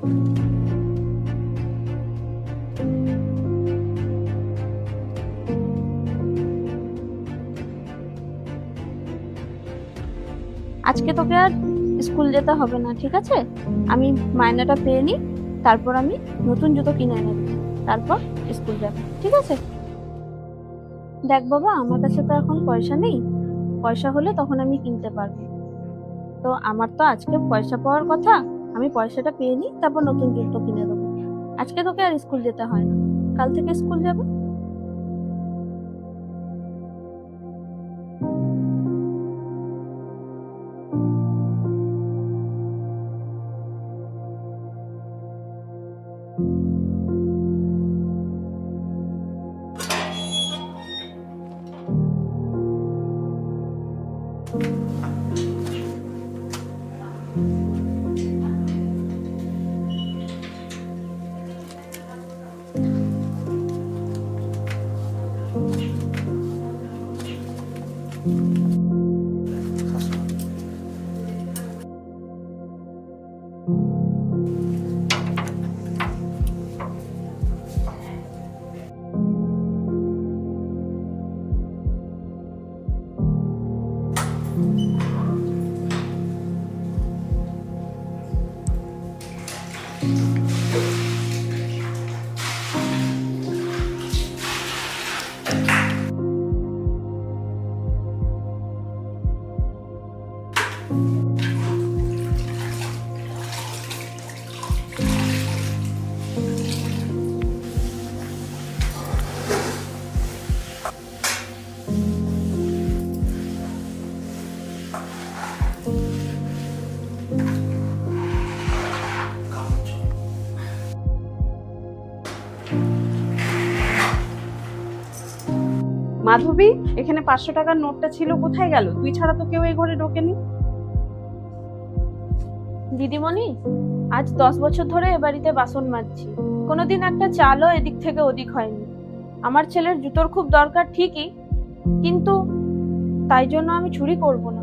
আজকে তোকে আর স্কুল যেতে হবে না, ঠিক আছে? আমি মাইনেটা পেয়ে নিই, তারপর আমি নতুন জুতো কিনে এনে দেবো, তারপর স্কুল যাবে, ঠিক আছে? দেখ বাবা, আমার কাছে তো এখন পয়সা নেই। পয়সা হলে তখন আমি কিনতে পারবো। তো আমার তো আজকে পয়সা পাওয়ার কথা। আমি পয়সাটা পেয়ে নিই, তারপর নতুন জুতো কিনে দেবো। আজকে তোকে আর স্কুল যেতে হয় না, কাল থেকে স্কুল যাবে। মাধবী, এখানে 500 টাকার নোটটা ছিল, কোথায় গেল? তুই ছাড়া তো কেউ এই ঘরে ঢোকেনি। দিদিমণি, আজ 10 বছর ধরে এ বাড়িতে বাসন মাজছি, কোনোদিন একটা চালও এদিক থেকে ওদিক হয়নি। আমার ছেলের জুতোর খুব দরকার ঠিকই, কিন্তু তাই জন্য আমি চুরি করব না।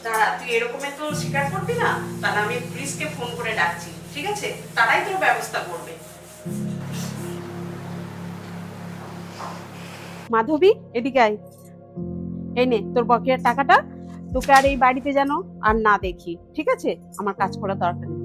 দাঁড়া, তুই এরকমের তো স্বীকার করবি না, তাহলে আমি পুলিশকে ফোন করে ডাকছি, ঠিক আছে? তারাই তোর ব্যবস্থা করবে। মাধবী, এদিকে আয়। এই নে তোর বকেয়ার টাকাটা। তোকে আর এই বাড়িতে যেন আর না দেখি, ঠিক আছে? আমার কাজ করা দরকার নেই।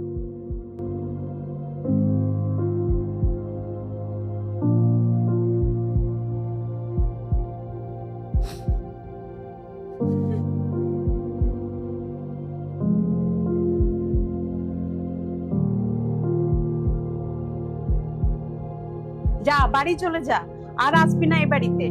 যা, বাড়ি চলে যা, আর আসবি না এই বাড়িতে।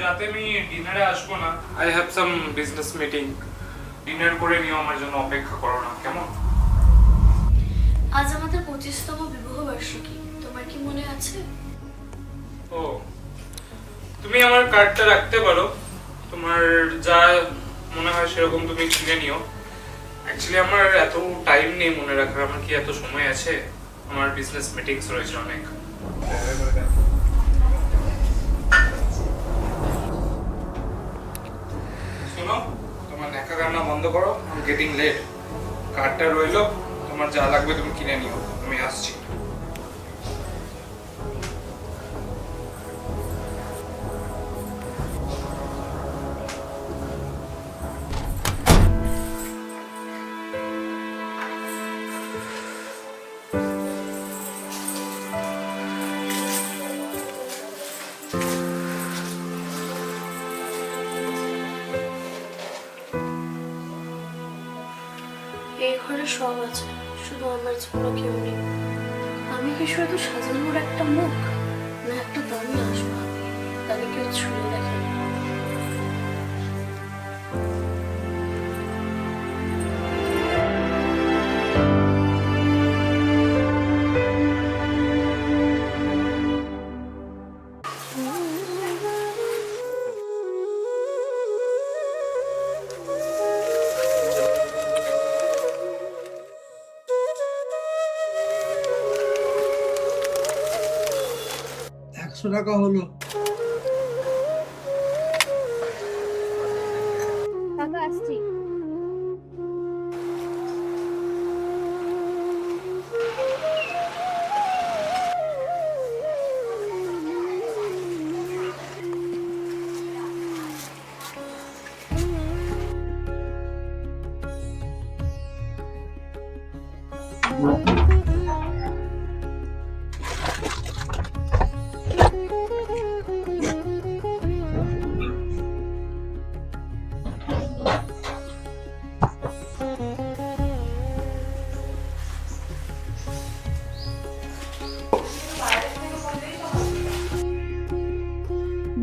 রাতে আমি ডিনারে আসবো না। I have some business meeting. Dinner করে নিও, আমার জন্য অপেক্ষা করো না, কেমন? আজ আমাদের 25তম বিবাহ বার্ষিকী, তোমার কি মনে আছে? ও, তুমি আমার কার্ডটা রাখতে পারো। তোমার যা মনে হয় সেরকম তুমি কিনে নিও। অ্যাকচুয়ালি আমার এত টাইম নেই মনে রাখার। আমার কি এত সময় আছে? আমার বিজনেস মিটিংস রয়েছে অনেক। শোনো, তোমার ন্যাকা কান্না বন্ধ করো। I am getting late. কার্ডটা রইলো, তোমার যা লাগবে তুমি কিনে নিও। আমি আসছি। এই ঘরে সব আছে, শুধু আমার জন্য কেউ নেই। আমি কি শুধু সাজানোর একটা মুখ, না একটা দামি আসবাব? তাহলে কেউ ছুঁয়ে দেখে। একশো টাকা হলো। কাকা আসছি।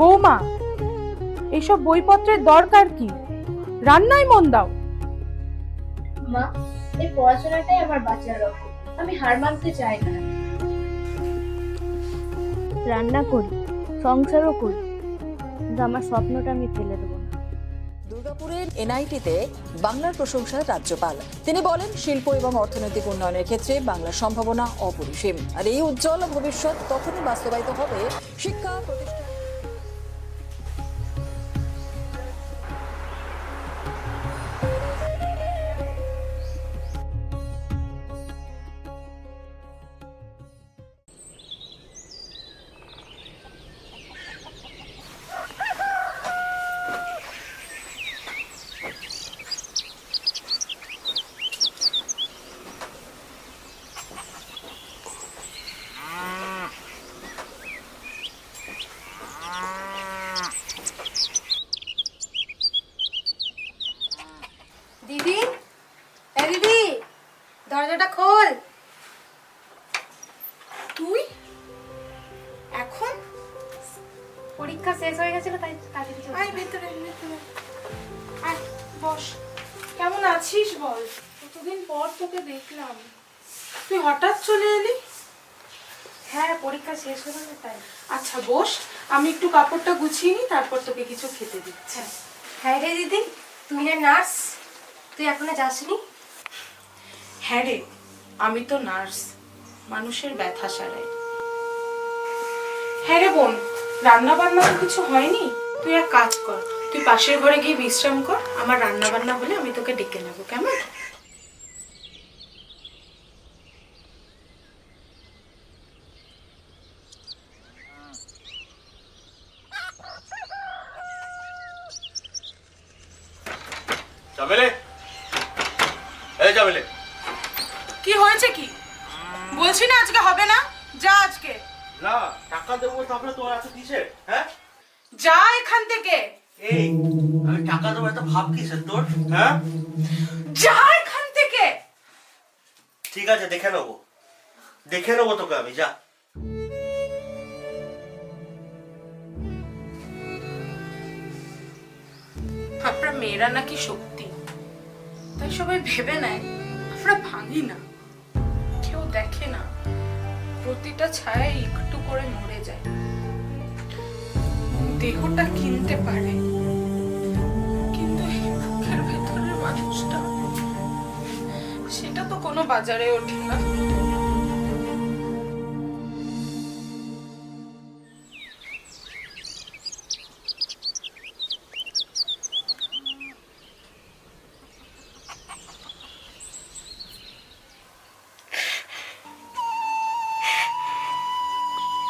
বৌমা, এইসব বইপত্রের দরকার কি? রান্নায় মন দাও। মা, এই পড়াশোনাটাই আমার বাঁচার রকম। আমি হার মানতে চাই না। রান্না করি, সংসারও করি, কিন্তু আমার স্বপ্নটা আমি ফেলে দেবো না। দুর্গাপুরের এনআইটিতে বাংলার প্রশংসা রাজ্যপাল। তিনি বলেন, শিল্প এবং অর্থনৈতিক উন্নয়নের ক্ষেত্রে বাংলার সম্ভাবনা অপরিসীম। আর এই উজ্জ্বল ভবিষ্যৎ তখনই বাস্তবায়িত হবে শিক্ষা প্রতিষ্ঠান। দিদি, দিদি, দরজাটা খোল। তুই এখন? পরীক্ষা শেষ হয়ে গেছিল তাই তাড়াতাড়ি চলে আয় ভেতরে। আয়, বস। কেমন আছিস বল? কতদিন পর তোকে দেখলাম। তুই হঠাৎ চলে এলি? হ্যাঁ, পরীক্ষা শেষ হলো না তাই। আচ্ছা বস, আমি একটু কাপড়টা গুছিয়ে নিই, তারপর তোকে কিছু খেতে দিচ্ছি। হ্যাঁ রে দিদি, তুই না নার্স, তুই এখনো যাসনি? হ্যাঁ রে, আমি তো নার্স, মানুষের ব্যথা সারাই। হ্যাঁ রে বোন, রান্না বান্না তো কিছু হয়নি। তুই এক কাজ কর, তুই পাশের ঘরে গিয়ে বিশ্রাম কর। আমার রান্না বান্না হলে আমি তোকে ডেকে নেবো, কেমন? চামেলে, এই চামেলে, কি হয়েছে? কি বলছি না আজকে হবে না? যা আজকে। না টাকা দেবো, তারপরে তোমার আছে কিসের? হ্যাঁ, যা এখান থেকে। এই আমি টাকা দেবো এত ভাব কিসের তোর? হ্যাঁ, যা এখান থেকে। ঠিক আছে, দেখে নেবো, দেখে নেবো তোকে আমি। যা। আমরা মেয়েরা নাকি শক্তি, তাই সবাই ভেবে নেয় আমরা ভাঙি না, কেউ দেখে না, প্রতিটা ছায়া একটু করে মরে যায়। দেহটা কিনতে পারে, কিন্তু এই বুকের ভেতরের মানুষটা, সেটা তো কোনো বাজারে ওঠে না।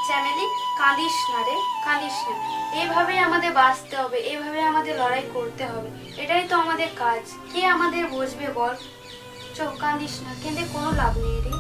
চ্যামেলি, কাঁদিস না রে, কাঁদিস না। এইভাবেই আমাদের বাঁচতে হবে, এইভাবে আমাদের লড়াই করতে হবে, এটাই তো আমাদের কাজ। কে আমাদের বুঝবে বল? চোখ, কাঁদিস না, কেঁদে কোনো লাভ নেই রে।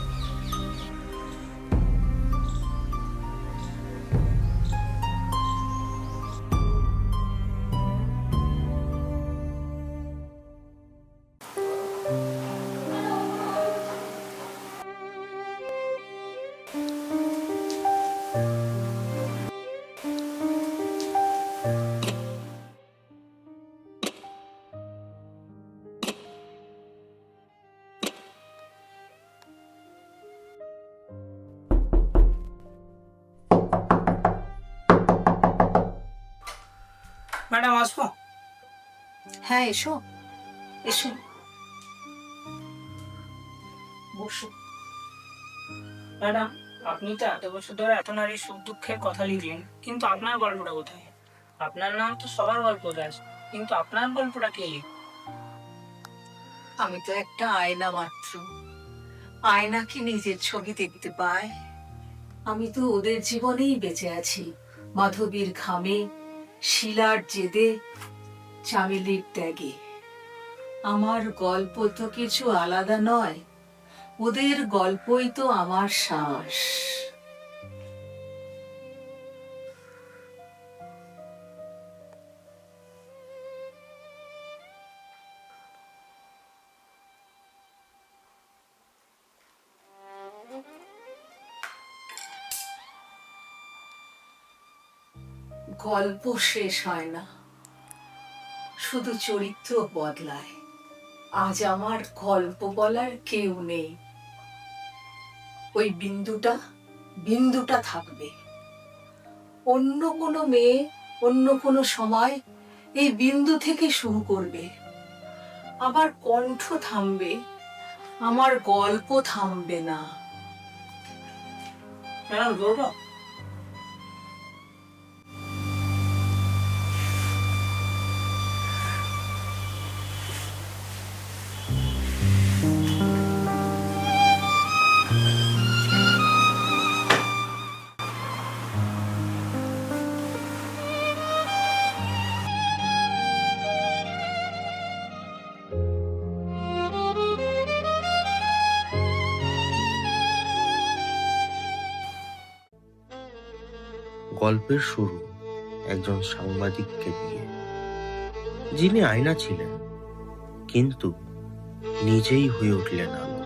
ম্যাডাম আসবো? হ্যাঁ, এসো এসো, বসো। ম্যাডাম, আপনি তো এত বছর ধরে এত নারীর সুখ দুঃখের কথা লিখলেন, কিন্তু আপনার গল্পটা কোথায়? আপনার নাম তো সবার গল্পতে আছে, কিন্তু আপনার গল্পটা কে লিখবে? আমি তো একটা আয়না মাত্র। আয়না কি নিজের ছবি দেখতে পায়? আমি তো ওদের জীবনেই বেঁচে আছি। মাধবীর ঘামে, শিলার জেদে, চামেলির ত্যাগে। আমার গল্প তো কিছু আলাদা নয়, ওদের গল্পই তো আমার শ্বাস। গল্প শেষ হয় না, শুধু চরিত্র বদলায়। আজ আমার গল্প বলার কেউ নেই। ওই বিন্দুটা বিন্দুটা থাকবে। অন্য কোনো মেয়ে অন্য কোনো সময় এই বিন্দু থেকে শুরু করবে। আমার কণ্ঠ থামবে, আমার গল্প থামবে না। ম্যাডাম বলবো? গল্পের শুরু একজন সাংবাদিককে দিয়ে, যিনি আয়না ছিলেন কিন্তু নিজেই হয়ে উঠলেন আলো।